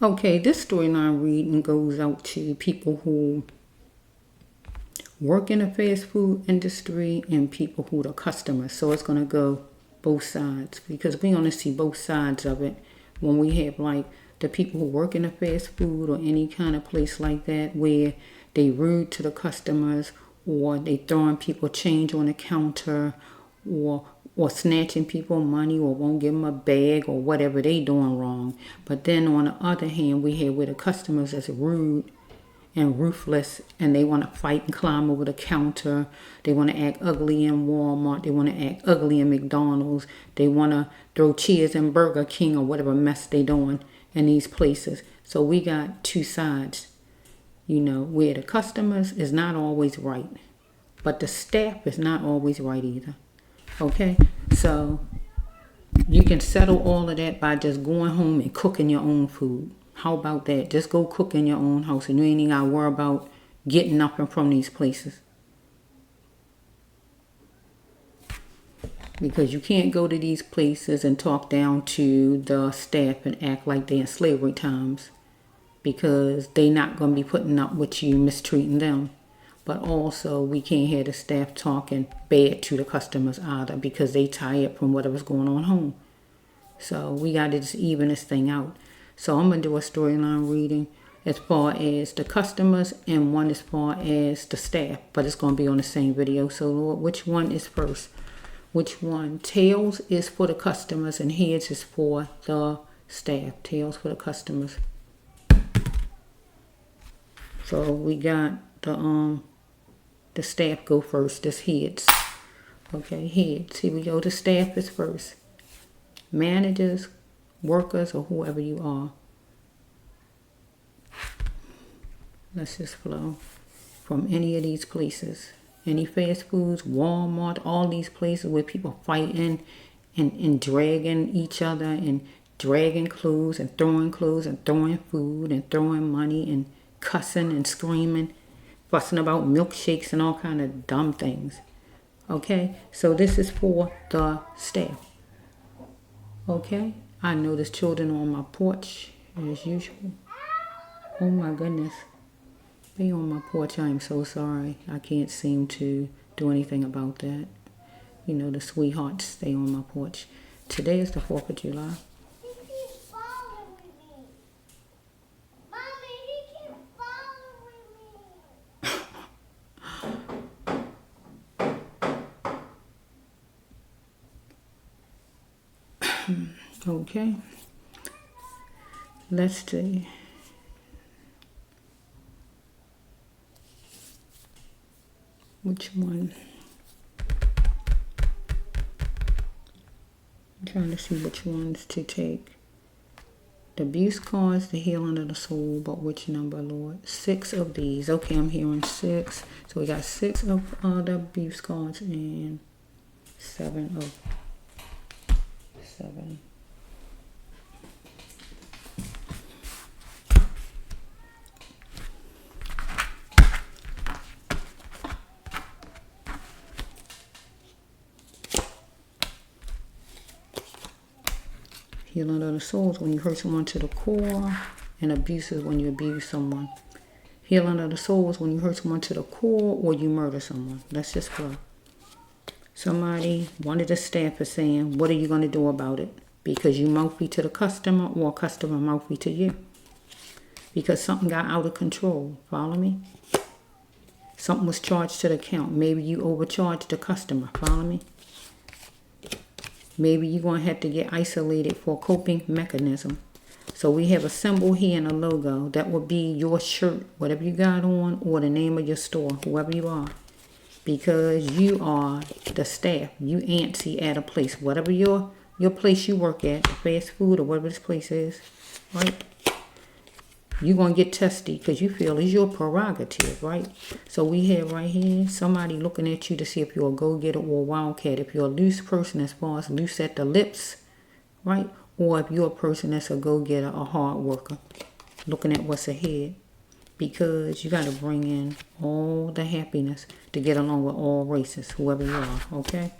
Okay, this storyline reading goes out to people who work in the fast food industry and people who are customers. So it's going to go both sides because we want to see both sides of it when we have like the people who work in the fast food or any kind of place like that where they rude to the customers or they throwing people change on the counter or snatching people money or won't give them a bag or whatever they doing wrong. But then on the other hand, we have where the customers is rude and ruthless and they want to fight and climb over the counter. They want to act ugly in Walmart. They want to act ugly in McDonald's. They want to throw cheers in Burger King or whatever mess they doing in these places. So we got two sides, where the customers is not always right, but the staff is not always right either. Okay, so you can settle all of that by just going home and cooking your own food. How about that? Just go cook in your own house and you ain't even got to worry about getting up and from these places. Because you can't go to these places and talk down to the staff and act like they're in slavery times. Because they not going to be putting up with you mistreating them. But also, we can't hear the staff talking bad to the customers either because they tired from whatever's going on home. So we got to just even this thing out. So I'm going to do a storyline reading as far as the customers and one as far as the staff. But it's going to be on the same video. So Lord, which one is first? Which one? Tails is for the customers and heads is for the staff. Tails for the customers. So we got the staff go first. This heads. Okay, heads. Here we go. The staff is first. Managers, workers, or whoever you are. Let's just flow from any of these places. Any fast foods, Walmart, all these places where people fighting and dragging each other and dragging clothes and throwing food and throwing money and cussing and screaming, fussing about milkshakes and all kind of dumb things. Okay, so this is for the staff. Okay, I know there's children on my porch as usual. Oh my goodness. Be on my porch, I am so sorry. I can't seem to do anything about that. The sweethearts stay on my porch. Today is the 4th of July. He keeps following me. Mommy, he keeps following me. Okay. Let's see. Which one? I'm trying to see which ones to take. The abuse cards, the healing of the soul, but which number, Lord? 6 of these. Okay, I'm hearing 6. So we got 6 of the abuse cards and 7 of 7. Healing of the souls when you hurt someone to the core, and abuse is when you abuse someone. Healing of the souls when you hurt someone to the core or you murder someone. Let's just go. Somebody, one of the staff is saying, what are you going to do about it? Because you mouthy to the customer or customer mouthy to you. Because something got out of control. Follow me? Something was charged to the account. Maybe you overcharged the customer. Follow me? Maybe you're going to have to get isolated for a coping mechanism. So we have a symbol here and a logo. That would be your shirt, whatever you got on, or the name of your store, whoever you are. Because you are the staff. You antsy at a place. Whatever your place you work at, the fast food or whatever this place is, right? You're going to get testy because you feel it's your prerogative, right? So we have right here somebody looking at you to see if you're a go-getter or a wildcat. If you're a loose person as far as loose at the lips, right? Or if you're a person that's a go-getter, a hard worker, looking at what's ahead. Because you got to bring in all the happiness to get along with all races, whoever you are, okay?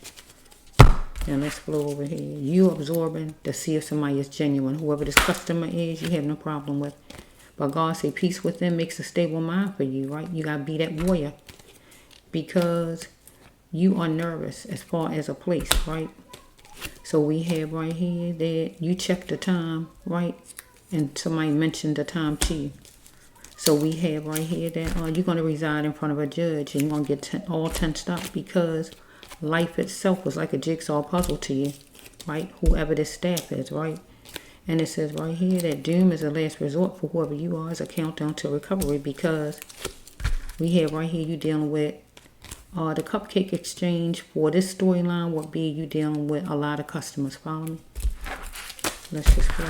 Now let's flow over here. You absorbing to see if somebody is genuine. Whoever this customer is, you have no problem with. But God say peace within makes a stable mind for you, right? You got to be that warrior. Because you are nervous as far as a place, right? So we have right here that you check the time, right? And somebody mentioned the time to you. So we have right here that you're going to reside in front of a judge and you're going to get all tensed up because life itself was like a jigsaw puzzle to you, right? Whoever this staff is, right? And it says right here that doom is a last resort for whoever you are as a countdown to recovery because we have right here you dealing with the cupcake exchange for this storyline would be you dealing with a lot of customers. Follow me? Let's just go.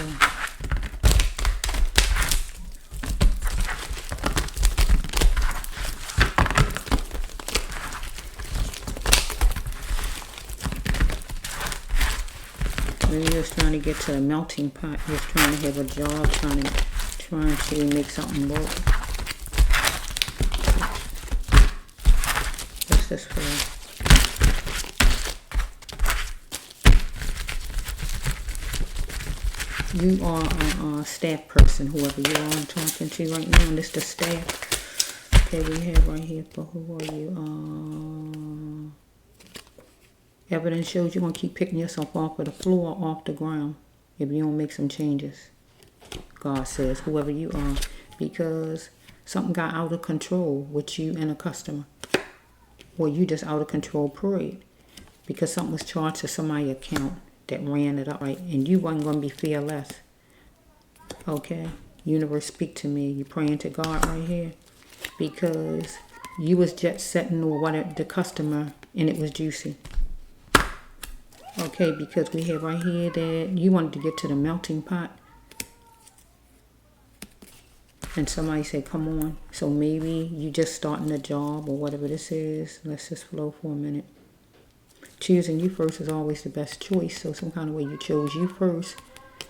We're just trying to get to the melting pot. Just trying to have a job, trying to make something work. What's this for? You are a staff person, whoever you are I'm talking to right now. And this the staff. Okay, we have right here for who are you? Evidence shows you're going to keep picking yourself off of the floor or off the ground if you don't make some changes. God says, whoever you are, because something got out of control with you and a customer. Or you just out of control, period. Because something was charged to somebody's account that ran it up, right? And you wasn't going to be fearless. Okay? Universe, speak to me. You praying to God right here. Because you was jet setting or whatever the customer and it was juicy. Okay, because we have right here that you wanted to get to the melting pot. And somebody said, come on. So maybe you just starting a job or whatever this is. Let's just flow for a minute. Choosing you first is always the best choice. So some kind of way you chose you first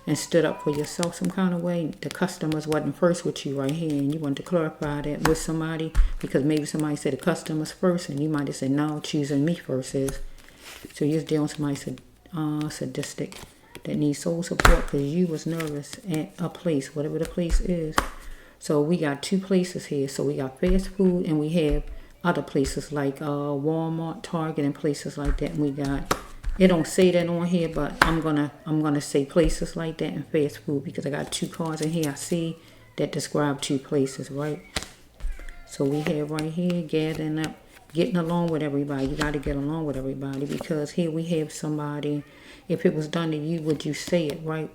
and stood up for yourself some kind of way. The customers wasn't first with you right here. And you wanted to clarify that with somebody. Because maybe somebody said the customers first. And you might have said, no, choosing me first is. So you're dealing with somebody sadistic that needs soul support because you was nervous at a place, whatever the place is. So we got two places here. So we got fast food and we have other places like Walmart, Target, and places like that. And we got, it don't say that on here, but I'm gonna say places like that and fast food because I got two cards in here I see that describe two places, right? So we have right here gathering up. Getting along with everybody. You got to get along with everybody because here we have somebody. If it was done to you, would you say it, right?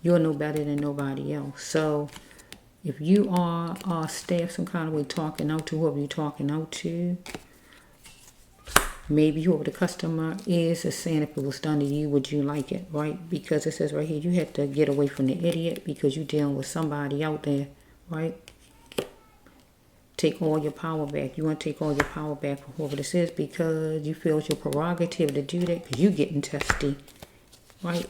You're no better than nobody else. So if you are staff some kind of way talking out to whoever you're talking out to, maybe whoever the customer is saying if it was done to you, would you like it, right? Because it says right here, you have to get away from the idiot because you're dealing with somebody out there, right? Take all your power back. You want to take all your power back for whoever this is because you feel it's your prerogative to do that because you're getting testy, right?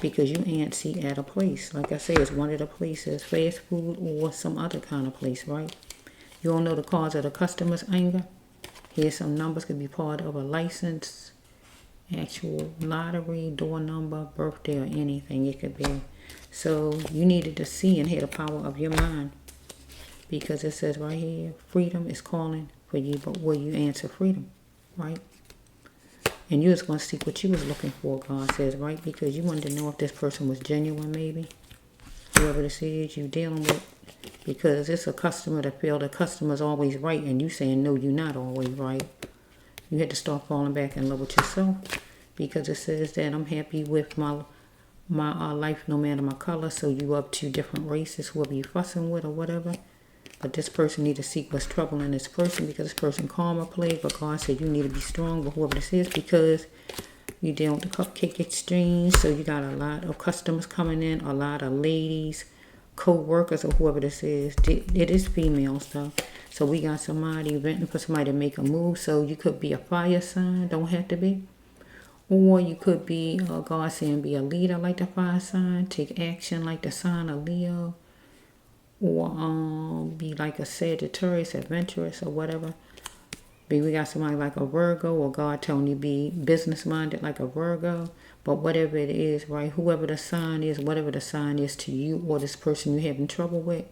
Because you antsy at a place. Like I say, it's one of the places, fast food or some other kind of place, right? You don't know the cause of the customer's anger. Here's some numbers could be part of a license, actual lottery, door number, birthday, or anything it could be. So you needed to see and hear the power of your mind. Because it says right here, freedom is calling for you, but will you answer freedom, right? And you was going to seek what you was looking for, God says, right? Because you wanted to know if this person was genuine, maybe. Whoever this is you dealing with. Because it's a customer that feel the customer's always right, and you saying, no, you're not always right. You had to start falling back in love with yourself. Because it says that I'm happy with my life, no matter my color. So you up to different races, whoever you fussing with or whatever. But this person need to seek what's troubling this person because this person karma played. But God said you need to be strong with whoever this is because you deal with the cupcake exchange. So you got a lot of customers coming in, a lot of ladies, co-workers or whoever this is. It is female stuff. So we got somebody renting for somebody to make a move. So you could be a fire sign, don't have to be. Or you could be, God saying, be a leader like the fire sign, take action like the sign of Leo. Or be like a Sagittarius, adventurous or whatever. Maybe we got somebody like a Virgo, or God telling you be business-minded like a Virgo. But whatever it is, right, whoever the sign is, whatever the sign is to you or this person you're having trouble with,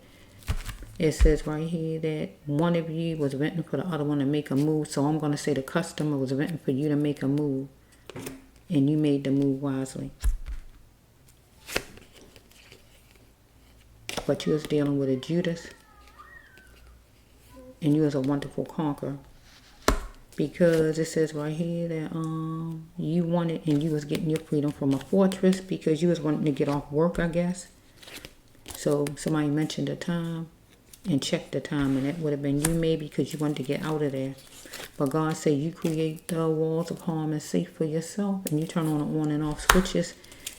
it says right here that one of you was waiting for the other one to make a move. So I'm going to say the customer was waiting for you to make a move, and you made the move wisely. But you was dealing with a Judas, and you was a wonderful conqueror. Because it says right here that you wanted, and you was getting your freedom from a fortress because you was wanting to get off work, I guess. So somebody mentioned the time and checked the time, and that would have been you maybe, because you wanted to get out of there. But God said you create the walls of harm and safe for yourself, and you turn on and off switches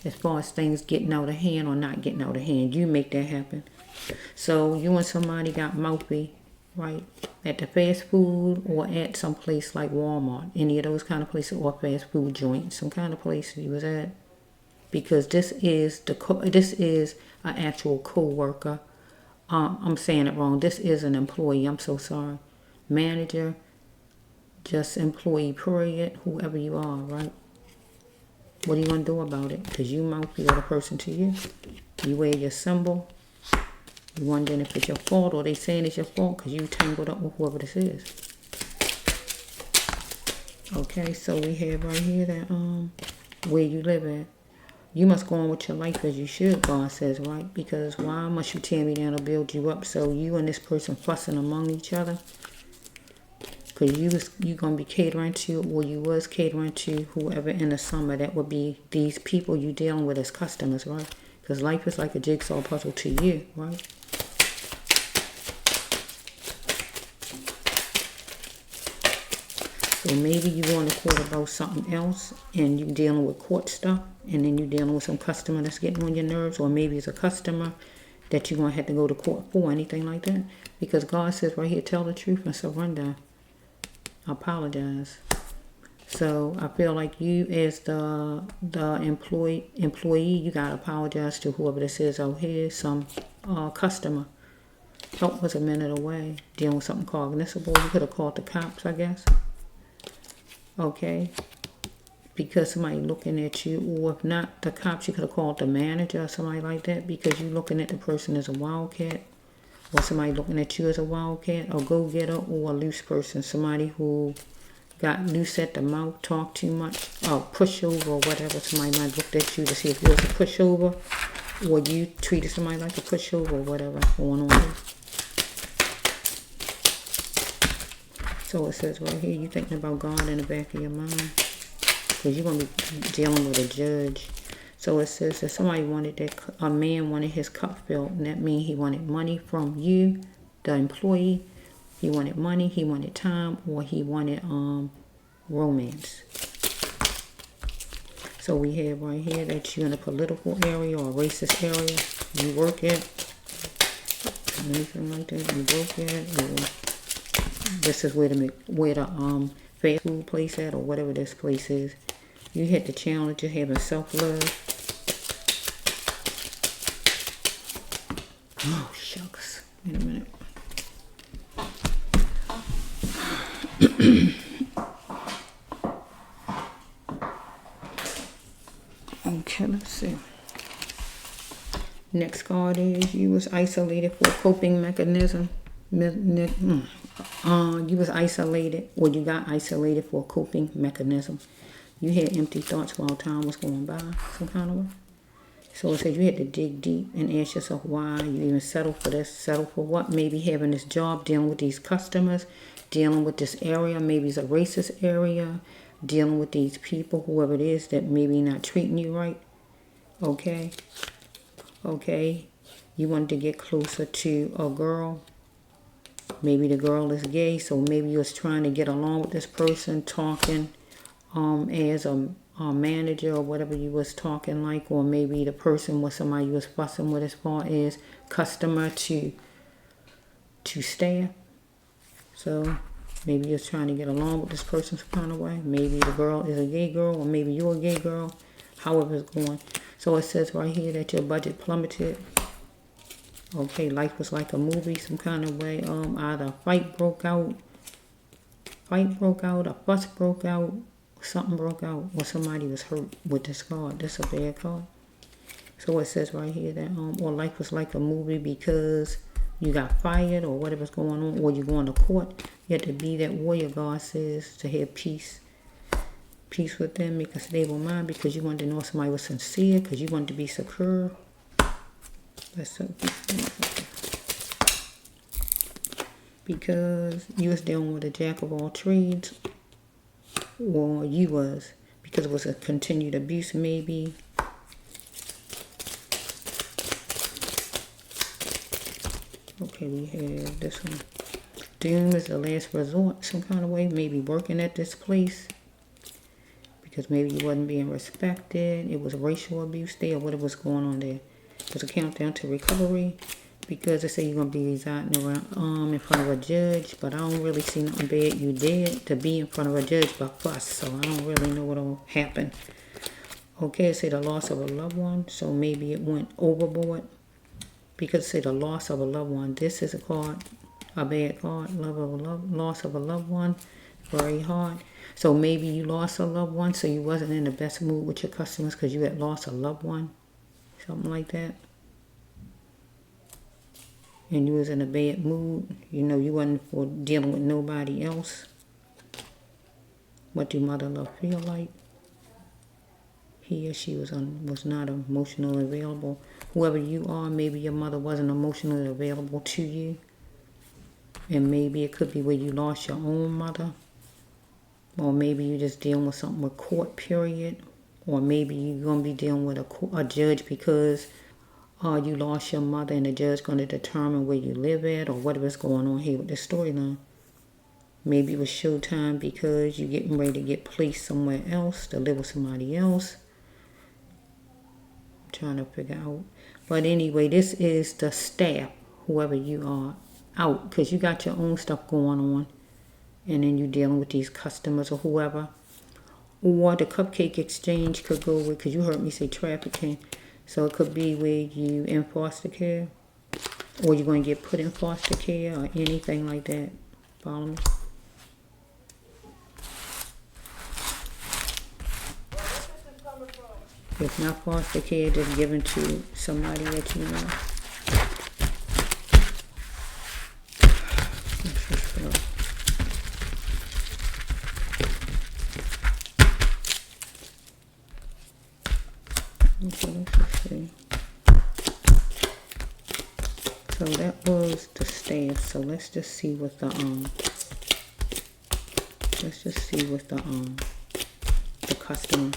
as far as things getting out of hand or not getting out of hand. You make that happen. So you and somebody got mouthy, right, at the fast food or at some place like Walmart, any of those kind of places, or fast food joint, some kind of place you was at. Because this is an actual co-worker. I'm saying it wrong. This is an employee. I'm so sorry. Manager, just employee, period, whoever you are, right? What are you going to do about it? Because you might be the other person to you. You wear your symbol. You wondering if it's your fault, or they saying it's your fault because you tangled up with whoever this is. Okay, so we have right here that where you live at. You must go on with your life as you should, God says, right? Because why must you tear me down or build you up? So you and this person fussing among each other. Because you going to be catering to, or you was catering to whoever in the summer. That would be these people you dealing with as customers, right? Because life is like a jigsaw puzzle to you, right? So maybe you going to court about something else, and you dealing with court stuff, and then you dealing with some customer that's getting on your nerves, or maybe it's a customer that you're going to have to go to court for, anything like that. Because God says right here, tell the truth and surrender. Apologize. So I feel like you as the employee, you got to apologize to whoever this is out here, some customer. Help was a minute away, dealing with something cognizable. You could have called the cops, I guess. Okay, because somebody looking at you, or if not the cops, you could have called the manager or somebody like that, because you looking at the person as a wildcat, or somebody looking at you as a wildcat, or go-getter, or a loose person, somebody who got loose at the mouth, talk too much, or pushover, or whatever. Somebody might look at you to see if you was a pushover, or you treated somebody like a pushover, or whatever going on. So it says right here, you thinking about God in the back of your mind, because you're going to be dealing with a judge. So it says that somebody wanted a man wanted his cup filled, and that means he wanted money from you, the employee. He wanted money, he wanted time, or he wanted romance. So we have right here that you're in a political area or a racist area. You work at, anything like that, you work at, or this is where the fast food place at, or whatever this place is. You hit the challenge of having self-love. Oh, shucks. Wait a minute. Okay, let's see. Next card is you was isolated for a coping mechanism. You was isolated, or you got isolated for a coping mechanism. You had empty thoughts while time was going by, some kind of way. So it says you had to dig deep and ask yourself why you even settle for this, settle for what? Maybe having this job, dealing with these customers, dealing with this area, maybe it's a racist area, dealing with these people, whoever it is that maybe not treating you right. Okay? Okay? You wanted to get closer to a girl. Maybe the girl is gay, so maybe you was trying to get along with this person, talking as a manager or whatever you was talking like, or maybe the person was somebody you was fussing with as far as customer to staff. So maybe you was trying to get along with this person some kind of way. Maybe the girl is a gay girl, or maybe you're a gay girl, however it's going. So it says right here that your budget plummeted. Okay, life was like a movie some kind of way. Either a fight broke out, fight broke out, a fuss broke out, something broke out, or somebody was hurt with this card. This is a bad card. So it says right here that or life was like a movie because you got fired or whatever's going on, or you're going to court. You have to be that warrior, God says, to have peace. Peace with them, make a stable mind, because you wanted to know if somebody was sincere, because you wanted to be secure. That's because you was dealing with a jack of all trades, or you was, because it was a continued abuse maybe. Okay, we have this one. Doom is the last resort, some kind of way, maybe working at this place, because maybe you wasn't being respected. It was racial abuse there, or whatever was going on there. It was a countdown to recovery, because they say you're going to be residing around in front of a judge, but I don't really see nothing bad you did to be in front of a judge but fuss, so I don't really know what'll happen. Okay, it say the loss of a loved one, so maybe it went overboard, because it say the loss of a loved one. This is a card, a bad card, loss of a loved one, very hard. So maybe you lost a loved one, so you wasn't in the best mood with your customers because you had lost a loved one, something like that. And you was in a bad mood. You know, you wasn't for dealing with nobody else. What do mother love feel like? He or she was not emotionally available. Whoever you are, maybe your mother wasn't emotionally available to you. And maybe it could be where you lost your own mother. Or maybe you're just dealing with something with court period. Or maybe you're going to be dealing with a judge because you lost your mother and the judge going to determine where you live at, or whatever's going on here with the storyline. Maybe it was showtime because you're getting ready to get placed somewhere else, to live with somebody else. I'm trying to figure out. But anyway, this is the staff, whoever you are, out, because you got your own stuff going on. And then you're dealing with these customers or whoever. Or the cupcake exchange could go with, because you heard me say trafficking. So it could be where you in foster care, or you're going to get put in foster care, or anything like that. Follow me? If not foster care, just given to somebody that you know. Okay, let's just see. So that was the staff. So let's just see what the the customer.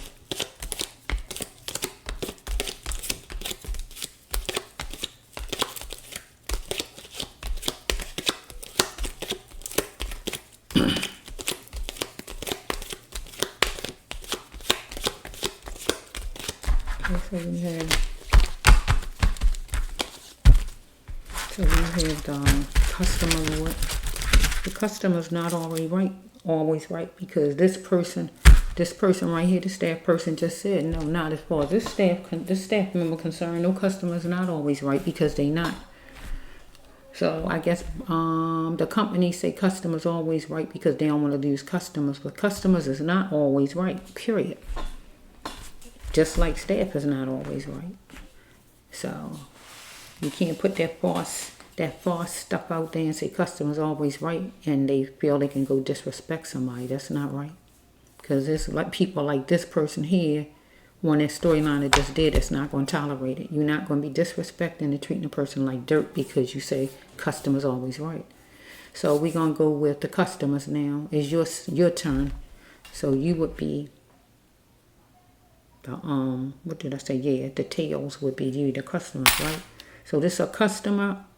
So we have the customer. The customer's not always right, because this person right here, the staff person just said, no, not as far as this staff member concerned, no customer's not always right, because they not. So I guess the company say customers always right because they don't want to lose customers, but customers is not always right, period. Just like staff is not always right. So you can't put that false stuff out there and say customers always right, and they feel they can go disrespect somebody. That's not right. Because there's like people like this person here, when that storyline that just did, that's not going to tolerate it. You're not going to be disrespecting and treating a person like dirt because you say customers always right. So we're going to go with the customers now. It's your turn. So you would be the what did I say? Yeah, the tails would be you, the customers, right? So this is a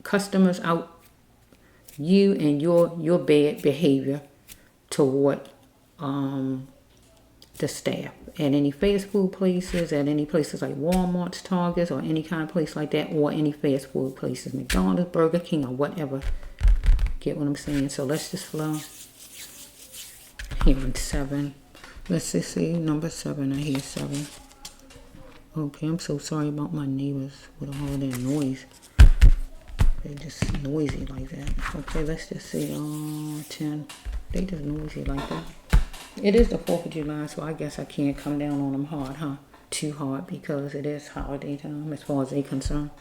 customers out you and your bad behavior toward the staff at any fast food places, at any places like Walmart's, Targets, or any kind of place like that, or any fast food places, McDonald's, Burger King, or whatever. Get what I'm saying? So let's just flow. Here in 7. Let's just see number 7. I hear 7. Okay, I'm so sorry about my neighbors with all that noise. They just noisy like that. Okay, let's just say 10. They just noisy like that. It is the 4th of July, so I guess I can't come down on them hard, huh? Too hard, because it is holiday time as far as they concerned.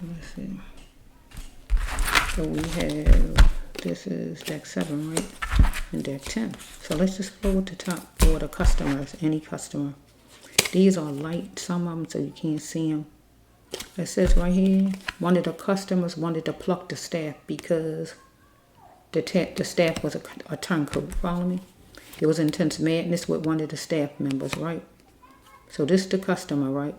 Let's see. So we have, this is deck 7, right? And deck 10. So let's just flow at the top for the customers, any customer. These are light, some of them, so you can't see them. It says right here, one of the customers wanted to pluck the staff because the staff was a turncoat. Follow me? There was intense madness with one of the staff members, right? So this is the customer, right?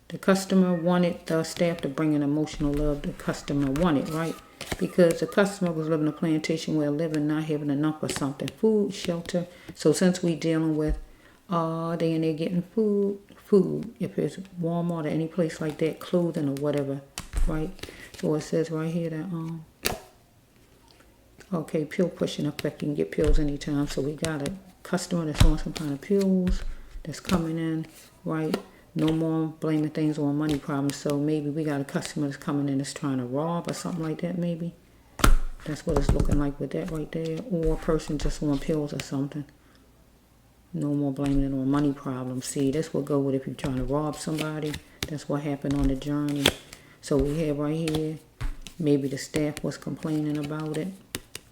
The customer wanted the staff to bring in emotional love. The customer wanted, right? Because the customer was living a plantation where living, not having enough of something. Food, shelter. So since we dealing with, they in there getting food, if it's Walmart or any place like that, clothing or whatever, right? So it says right here that, okay, pill pushing effect. You can get pills anytime. So we got a customer that's on some kind of pills that's coming in, right? No more blaming things on money problems. So maybe we got a customer that's coming in that's trying to rob or something like that, maybe. That's what it's looking like with that right there. Or a person just on pills or something. No more blaming it on money problems. See, this will go with if you're trying to rob somebody. That's what happened on the journey. So we have right here, maybe the staff was complaining about it.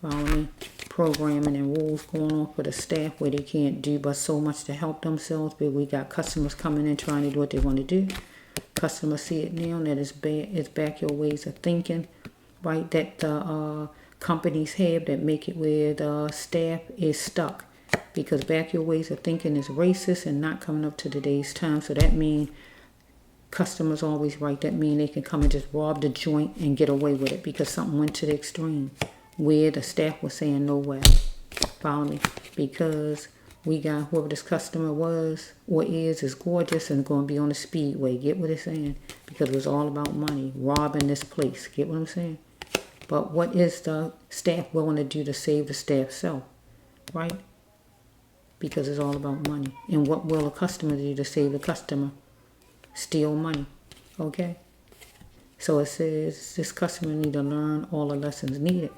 Follow me? Programming and rules going on for the staff where they can't do but so much to help themselves. But we got customers coming in trying to do what they want to do. Customers see it now that it's bad. It's back your ways of thinking, right? That the companies have that make it where the staff is stuck. Because back your ways of thinking is racist and not coming up to today's time. So that means customers always right. That means they can come and just rob the joint and get away with it because something went to the extreme. Where the staff was saying no way. Follow me? Because we got whoever this customer was or is gorgeous and going to be on the speedway. Get what it's saying? Because it was all about money. Robbing this place. Get what I'm saying? But what is the staff willing to do to save the staff self? Right? Because it's all about money. And what will a customer do to save the customer? Steal money. Okay? So it says this customer need to learn all the lessons needed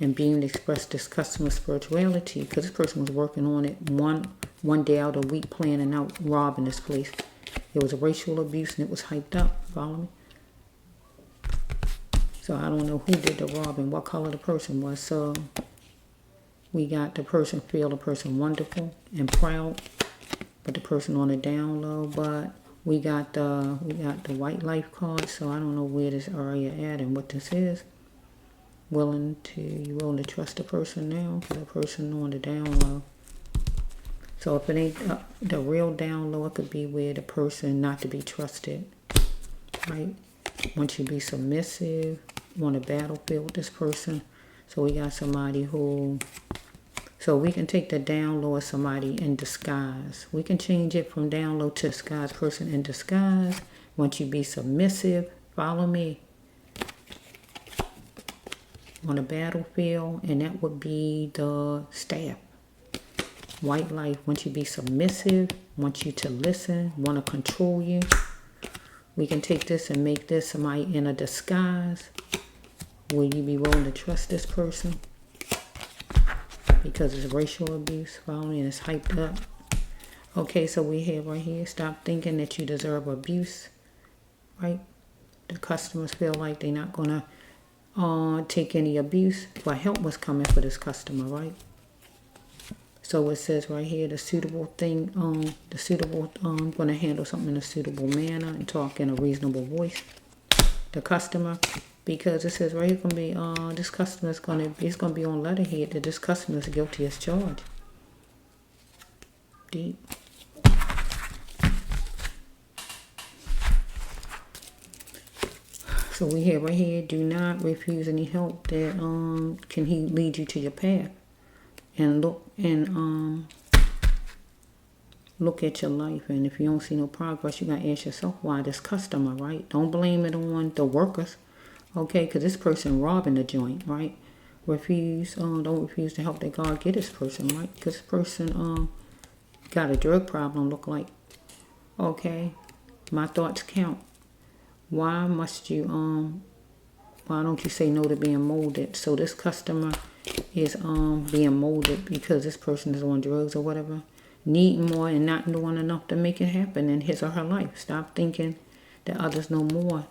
and being to express this customer's spirituality because this person was working on it one day out of the week planning out robbing this place. It was racial abuse and it was hyped up. Follow me? So I don't know who did the robbing, what color the person was. So we got the person feel the person wonderful and proud, but the person on the down low. But we got the white life card, so I don't know where this area at and what this is. You willing to trust the person now? The person on the down low. So if it ain't the real down low, it could be where the person not to be trusted, right? Want you to be submissive, want to battlefield with this person. So we got somebody who. So we can take the down low as somebody in disguise. We can change it from down low to disguise, person in disguise. Want you to be submissive. Follow me. On the battlefield, and that would be the staff. White life, want you to be submissive, want you to listen, want to control you. We can take this and make this somebody in a disguise. Will you be willing to trust this person? Because it's racial abuse, following and it's hyped up. Okay, so we have right here, stop thinking that you deserve abuse, right? The customers feel like they're not going to take any abuse, but help was coming for this customer, right? So it says right here, the suitable thing, going to handle something in a suitable manner and talk in a reasonable voice. The customer, because it says right here going to be, this customer is going to be on letterhead that this customer is guilty as charged. Deep. So we have right here, do not refuse any help that can he lead you to your path. And look at your life. And if you don't see no progress, you got to ask yourself why this customer, right? Don't blame it on the workers. Okay, because this person robbing the joint, right? Don't refuse to help that God get this person, right? Because this person got a drug problem, look like. Okay, my thoughts count. Why must you why don't you say no to being molded? So this customer is being molded because this person is on drugs or whatever, needing more and not doing enough to make it happen in his or her life. Stop thinking that others know more,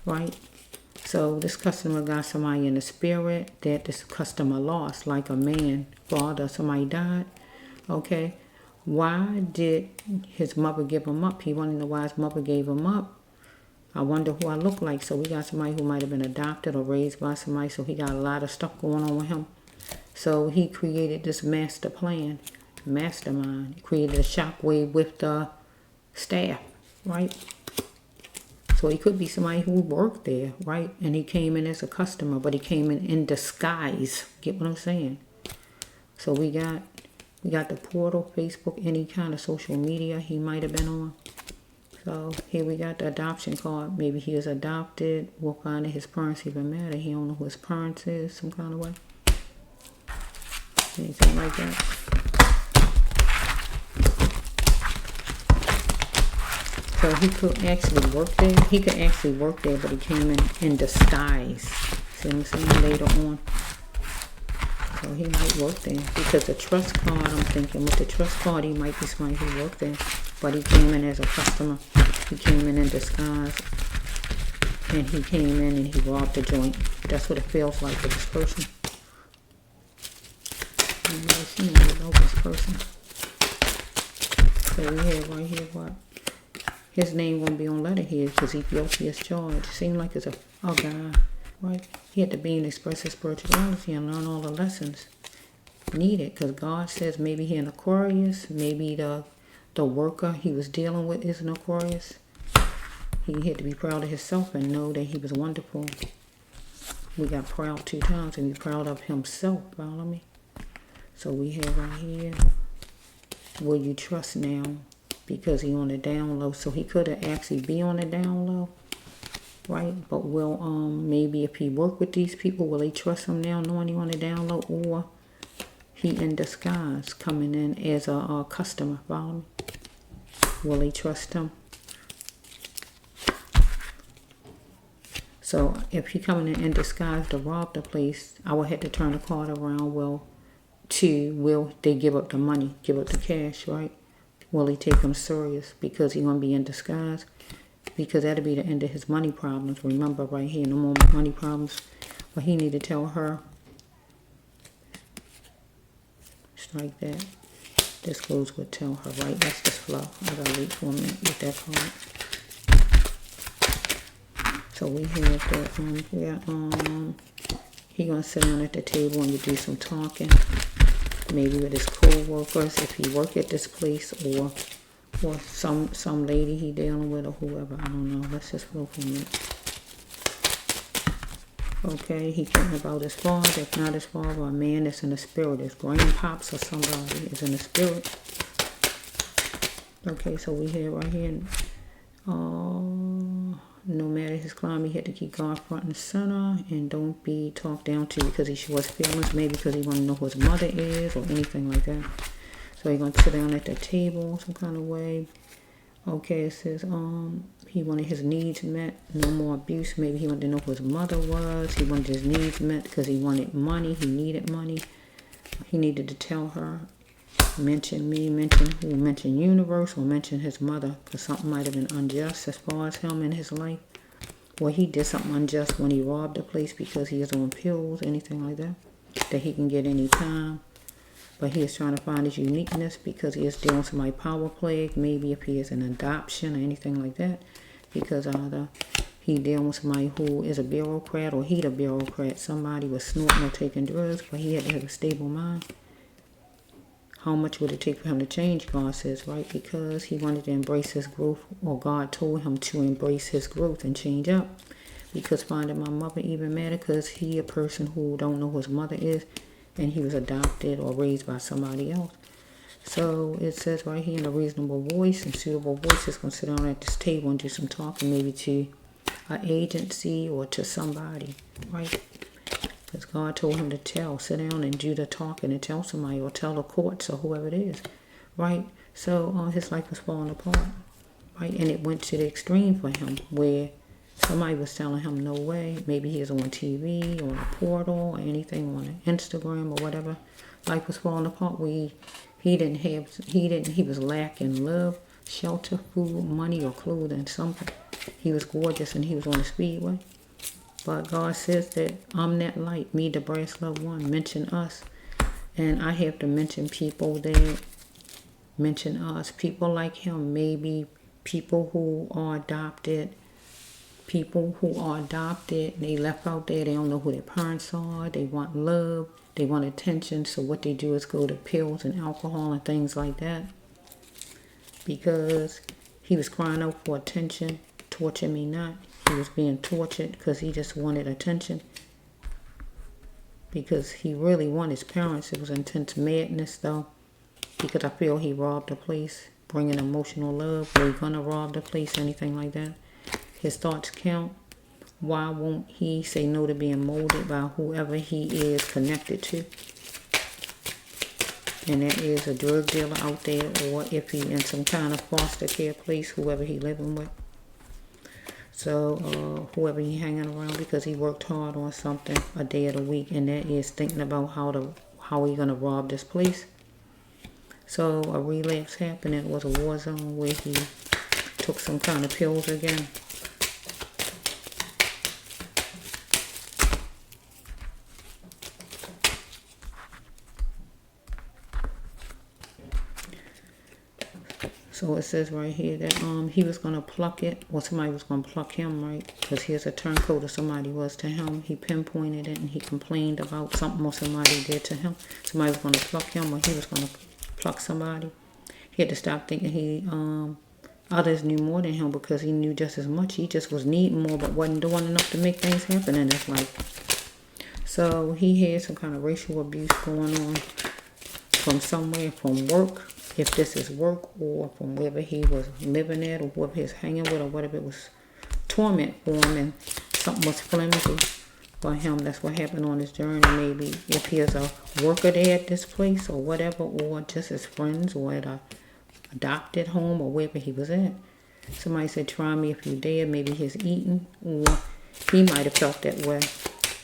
right? So this customer got somebody in the spirit that this customer lost, like a man, father, somebody died. Okay, why did his mother give him up? He wanted to know why his mother gave him up. I wonder who I look like. So we got somebody who might have been adopted or raised by somebody. So he got a lot of stuff going on with him. So he created this master plan, mastermind. He created a shockwave with the staff, right? So he could be somebody who worked there, right? And he came in as a customer, but he came in disguise. Get what I'm saying? So we got the portal, Facebook, any kind of social media he might have been on. So here we got the adoption card. Maybe he is adopted. We'll find that his parents even matter. He don't know who his parents is, some kind of way. Anything like that. So he could actually work there. He could actually work there, but he came in disguise. See what I'm saying? Later on. So he might work there. Because the trust card, I'm thinking, with the trust card, he might be somebody who worked there. But he came in as a customer. He came in disguise. And he came in and he robbed the joint. That's what it feels like for this person. You never seen this person. So we have right here what? His name won't be on letterhead because Ethiopia's charged. Seemed like it's a guy, right? He had to be and express his spirituality and learn all the lessons needed. Because God says maybe he an Aquarius, maybe the worker he was dealing with is an Aquarius. He had to be proud of himself and know that he was wonderful. We got proud 2 times and be proud of himself. Follow me? So we have right here, will you trust now? Because he on the down low. So he could have actually be on the down low, right? But will maybe if he work with these people, will they trust him now knowing he on the down low? Or he in disguise coming in as a customer. Follow me? Will they trust him? So if he coming in disguise to rob the place, I would have to turn the card around. Will they give up the money, give up the cash, right? Will he take him serious because he gonna be in disguise? Because that'll be the end of his money problems. Remember right here, no more money problems. But he need to tell her. Just like that. This goes with tell her, right? That's the flow. I gotta wait for a minute with that card. So we have the he gonna sit down at the table and you do some talking. Maybe with his co-workers if he work at this place, or some lady he dealing with or whoever. I don't know. Let's just go for a minute. Okay, he thinking about his father. If not his father, a man that's in the spirit. His grandpops or somebody is in the spirit. Okay, so we have right here, no matter his climb, he had to keep God front and center and don't be talked down to because he shows feelings, maybe because he want to know who his mother is or anything like that. So he's going to sit down at the table some kind of way. Okay, it says he wanted his needs met, no more abuse. Maybe he wanted to know who his mother was. He wanted his needs met because he wanted money. He needed money. He needed to tell her, mention me, mention who, mention universe, or mention his mother, because something might have been unjust as far as him in his life. Or he did something unjust when he robbed the place because he is on pills, anything like that he can get any time. But he is trying to find his uniqueness because he is dealing with somebody power plague. Maybe if he is an adoption or anything like that, because either he dealing with somebody who is a bureaucrat or he the bureaucrat. Somebody was snorting or taking drugs, but he had to have a stable mind. How much would it take for him to change, God says, right? Because he wanted to embrace his growth, or God told him to embrace his growth and change up. Because finding my mother even matter because he a person who don't know who his mother is, and he was adopted or raised by somebody else. So it says right here in a reasonable voice and suitable voice is going to sit down at this table and do some talking, maybe to an agency or to somebody, right? Because God told him to sit down and do the talking and tell somebody or tell the courts or whoever it is, right? So his life was falling apart, right? And it went to the extreme for him where somebody was telling him no way. Maybe he was on TV or a portal or anything on Instagram or whatever. Life was falling apart where he was lacking love, shelter, food, money, or clothing, something. He was gorgeous and he was on the speedway. But God says that I'm that light, me, the brass loved one, mention us. And I have to mention people that mention us. People like him, maybe people who are adopted. People who are adopted, they left out there, they don't know who their parents are, they want love, they want attention, so what they do is go to pills and alcohol and things like that. Because he was crying out for attention, torture me not. He was being tortured because he just wanted attention. Because he really wanted his parents. It was intense madness though. Because I feel he robbed the place, bringing emotional love. Were he gonna rob the place, anything like that? His thoughts count. Why won't he say no to being molded by whoever he is connected to? And that is a drug dealer out there, or if he in some kind of foster care place, whoever he living with. So whoever he hanging around, because he worked hard on something a day of the week, and that is thinking about how he gonna rob this place. So a relapse happened. It was a war zone where he took some kind of pills again. So it says right here that he was going to pluck it, or somebody was going to pluck him, right? Because here's a turncoat or somebody was to him. He pinpointed it and he complained about something or somebody did to him. Somebody was going to pluck him, or he was going to pluck somebody. He had to stop thinking others knew more than him, because he knew just as much. He just was needing more but wasn't doing enough to make things happen in his life. So he had some kind of racial abuse going on from somewhere, from work. If this is work, or from wherever he was living at, or whoever he was hanging with, or whatever, it was torment for him, and something was flimsy for him. That's what happened on his journey. Maybe if he is a worker there at this place, or whatever, or just his friends, or at a adopted home, or wherever he was at. Somebody said, try me if you dare. Maybe he's eating, or he might have felt that way.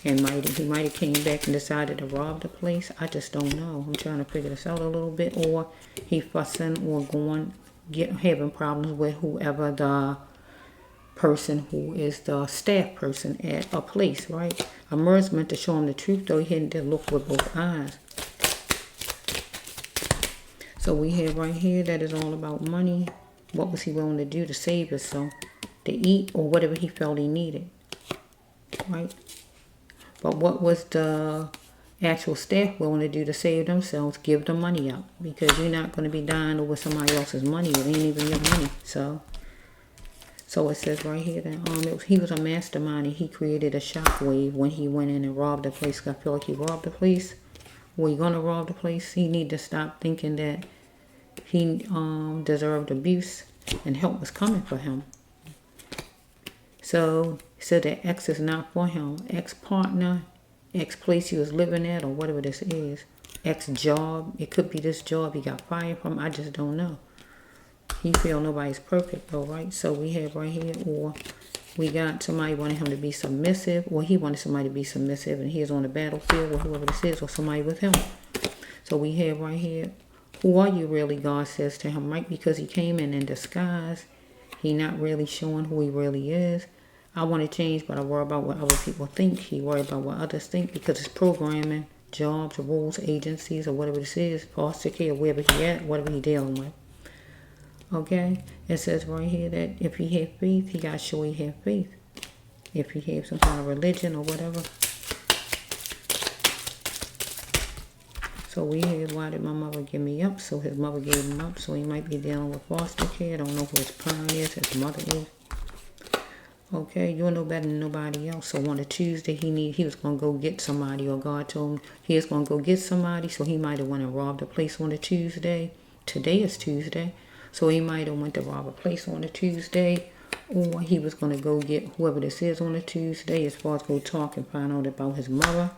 And he might have came back and decided to rob the place. I just don't know. I'm trying to figure this out a little bit. Or he fussing or having problems with whoever the person who is the staff person at a place, right? A mirror's meant to show him the truth, though he had to look with both eyes. So we have right here that is all about money. What was he willing to do to save himself? To eat or whatever he felt he needed, right? But what was the actual staff willing to do to save themselves? Give the money out. Because you're not going to be dying over somebody else's money. It ain't even your money. So it says right here that he was a mastermind, and he created a shockwave when he went in and robbed the place. I feel like he robbed the place. Were you going to rob the place? He need to stop thinking that he deserved abuse, and help was coming for him. So that X is not for him. Ex-partner, ex-place he was living at, or whatever this is. Ex-job. It could be this job he got fired from. I just don't know. He feel nobody's perfect though, right? So we have right here, or we got somebody wanting him to be submissive, or he wanted somebody to be submissive, and he is on the battlefield with whoever this is, or somebody with him. So we have right here, who are you really, God says to him, right? Because he came in disguise. He not really showing who he really is. I want to change, but I worry about what other people think. He worry about what others think, because it's programming, jobs, rules, agencies, or whatever this is, foster care, wherever he at, whatever he dealing with. Okay? It says right here that if he have faith, he got to show he have faith. If he have some kind of religion or whatever. So we have, why did my mother give me up? So his mother gave him up. So he might be dealing with foster care. I don't know who his parent is, his mother is. Okay, you'll know better than nobody else. So on a Tuesday, he was going to go get somebody, or God told him he was going to go get somebody. So he might have went and robbed a place on a Tuesday. Today is Tuesday. So he might have went to rob a place on a Tuesday, or he was going to go get whoever this is on a Tuesday, as far as go talk and find out about his mother,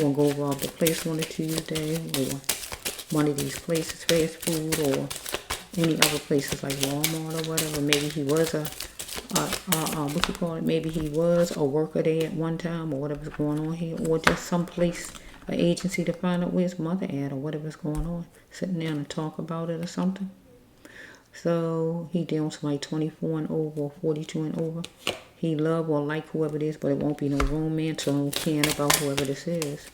or go rob the place on a Tuesday, or one of these places, fast food, or any other places like Walmart or whatever. Maybe he was what you call it, maybe he was a worker there at one time, or whatever's going on here, or just some place, an agency to find out where his mother at, or whatever's going on, sitting down and talk about it or something. So he dealing with somebody 24 and over or 42 and over. He love or like whoever it is, but it won't be no romance or no caring about whoever this is.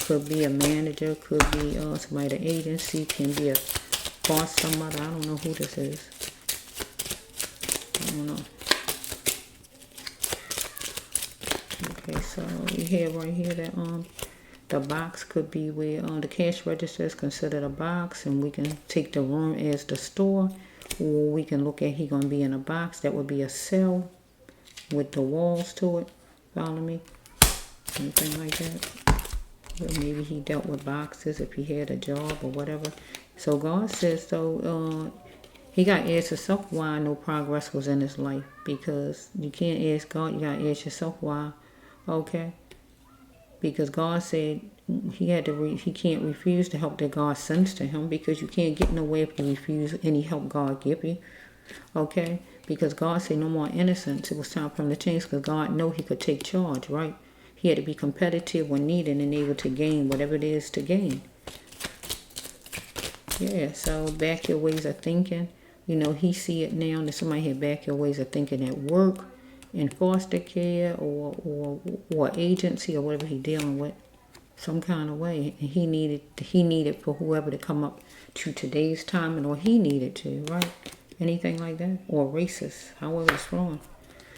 Could be a manager, could be somebody at the agency, can be a boss, somebody. I don't know who this is. I don't know. Okay, so we have right here that the box could be where the cash register is considered a box, and we can take the room as the store, or we can look at he gonna be in a box. That would be a cell with the walls to it. Follow me? Anything like that. Or maybe he dealt with boxes if he had a job or whatever. So God says, so he got to ask himself why no progress was in his life, because you can't ask God, you got to ask yourself why. Okay? Because God said he can't refuse the help that God sends to him, because you can't get nowhere if you refuse any help God give you. Okay? Because God said no more innocence. It was time for him to change, because God knew he could take charge, right? He had to be competitive when needed and able to gain whatever it is to gain. Yeah, so back your ways of thinking. You know, he see it now that somebody had back your ways of thinking at work, in foster care, or agency, or whatever he dealing with, some kind of way. And he needed for whoever to come up to today's time, or he needed to, right? Anything like that, or racist, however it's wrong.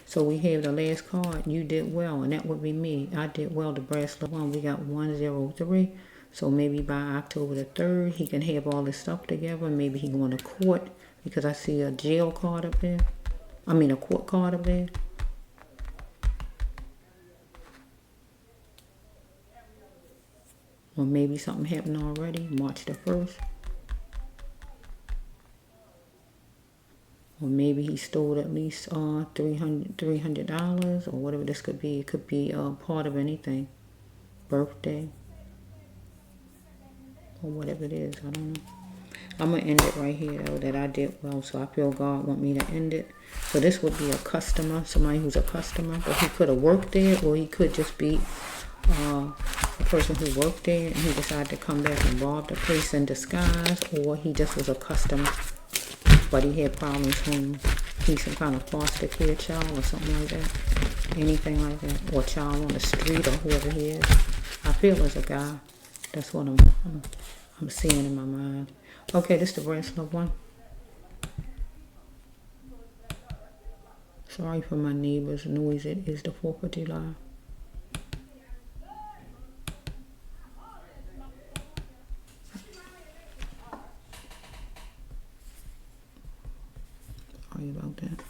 So we have the last card. You did well, and that would be me. I did well. The bracelet one. We got 103. So maybe by October the 3rd, he can have all this stuff together. Maybe he going to court, because I see a jail card up there. I mean a court card up there. Or maybe something happened already, March the 1st. Or maybe he stole at least $300, or whatever this could be. It could be part of anything. Birthday. Or whatever it is. I don't know. I'm going to end it right here, though, that I did well. So I feel God want me to end it. So this would be a customer, somebody who's a customer. But he could have worked there, or he could just be a person who worked there, and he decided to come back and rob the place in disguise. Or he just was a customer, but he had problems home. He's some kind of foster care child or something like that. Anything like that. Or a child on the street, or whoever he is. I feel as a guy. That's what I'm seeing in my mind. Okay, this is the bracelet one. Sorry for my neighbor's noise. It is the 4th of July. Sorry about that.